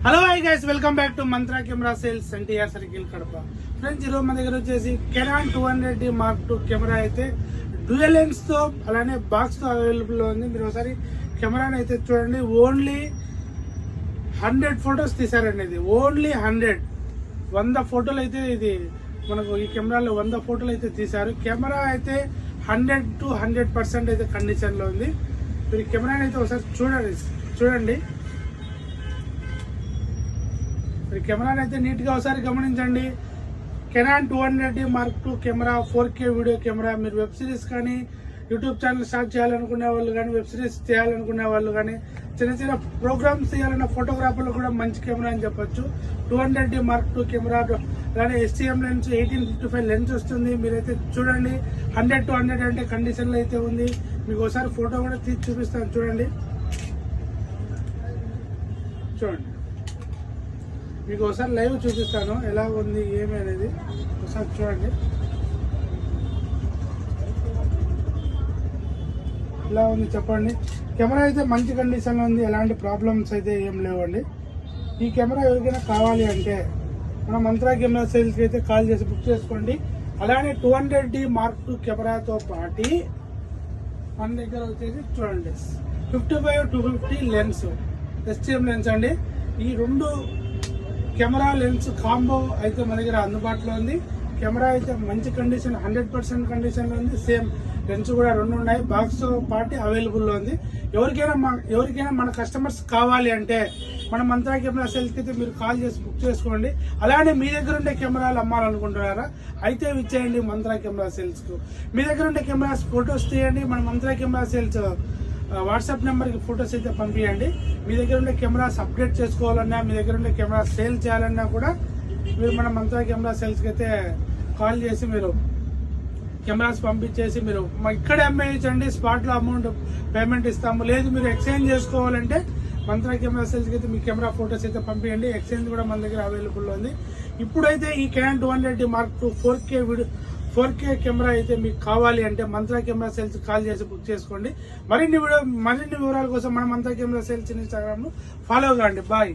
Hello hi guys, welcome back to mantra camera sales NTR circle Kadapa. Friends, ఈరోజు మన దగ్గర వచ్చేసి Canon 200D Mark II camera అయితే డ్యూయల్ లెన్స్ తో అలానే బాక్స్ తో అవైలబుల్ లో ఉంది. మీరు ఒకసారి కెమెరాని అయితే చూడండి. ఓన్లీ 100 ఫొటోస్ తీసారండి. ఇది ఓన్లీ 100 ఫోటోలు అయితే ఇది మనకు ఈ కెమెరాలో 100 ఫోటోలు అయితే తీశారు. కెమెరా అయితే 100 to 100% అయితే కండిషన్ లో ఉంది. మీరు కెమెరాని అయితే ఒకసారి చూడండి. కెమెరాని అయితే నీట్ గా ఒకసారి గమనించండి. Canon 200D Mark II camera 4K video camera. మీరు వెబ్ సిరీస్ కానీ యూట్యూబ్ ఛానల్ స్టార్ట్ చేయాలనుకునే వాళ్ళు కానీ వెబ్ సిరీస్ చేయాలనుకునే వాళ్ళు కానీ చిన్న ప్రోగ్రామ్స్ చేయాలన్న ఫోటోగ్రాఫర్లు కూడా మంచి కెమెరా అని చెప్పొచ్చు. 200D Mark II కెమెరా అలానే STM లెన్స్ 1855 లెన్స్ వస్తుంది. మీరైతే చూడండి. 100 to 100 అంటే కండిషన్ లో అయితే ఉంది. మీకు ఒకసారి ఫోటో కూడా తీసి చూపిస్తాను. చూడండి. మీకు ఒకసారి లైవ్ చూపిస్తాను ఎలా ఉంది ఏమి అనేది. ఒకసారి చూడండి. ఎలా ఉంది చెప్పండి. కెమెరా అయితే మంచి కండిషన్లో ఉంది. ఎలాంటి ప్రాబ్లమ్స్ అయితే ఏం లేవండి. ఈ కెమెరా ఎవరికైనా కావాలి అంటే మన మంత్రా కెమెరా సేల్స్కి అయితే కాల్ చేసి బుక్ చేసుకోండి. అలానే 200D Mark II కెమెరాతో పాటు మన దగ్గర వచ్చేసి చూడండి 55-250 లెన్స్ STM లెన్స్ అండి. ఈ రెండు కెమెరా లెన్స్ కాంబో అయితే మన దగ్గర అందుబాటులో ఉంది. కెమెరా అయితే మంచి కండిషన్ 100% కండిషన్లో ఉంది. సేమ్ లెన్స్ కూడా రెండు ఉన్నాయి. బాక్స్ తో పాటు అవైలబుల్లో ఉంది. ఎవరికైనా మన కస్టమర్స్ కావాలి అంటే మన మంత్రా కెమెరా సేల్స్కి అయితే మీరు కాల్ చేసి బుక్ చేసుకోండి. అలానే మీ దగ్గర ఉండే కెమెరాలు అమ్మాలనుకుంటున్నారా అయితే ఇచ్చేయండి మంత్రా కెమెరా సేల్స్కు. మీ దగ్గర ఉండే కెమెరాస్ ఫొటోస్ తీయండి. మన మంత్రా కెమెరా సేల్స్ వాట్సాప్ నెంబర్కి ఫొటోస్ అయితే పంపించండి. మీ దగ్గర ఉండే కెమెరాస్ అప్డేట్ చేసుకోవాలన్నా మీ దగ్గర ఉండే కెమెరా సేల్ చేయాలన్నా కూడా మీరు మన మంత్రా కెమెరా సేల్స్కి అయితే కాల్ చేసి మీరు కెమెరాస్ పంపించేసి మీరు ఇక్కడే అమ్మేయచ్చండి. స్పాట్లో అమౌంట్ పేమెంట్ ఇస్తాము. లేదు మీరు ఎక్స్చేంజ్ చేసుకోవాలంటే మంత్రా కెమెరా సేల్స్కి అయితే మీ కెమెరా ఫొటోస్ అయితే పంపించండి. ఎక్స్చేంజ్ కూడా మన దగ్గర అవైలబుల్లో ఉంది. ఇప్పుడైతే ఈ Canon 200D Mark II 4K camera అయితే మీకు కావాలి అంటే మంత్రా కెమెరా సేల్స్ కాల్ చేసి బుక్ చేసుకోండి. మరిన్ని వివరాల కోసం మన mantra camera sales Instagram follow కాండి. బాయ్.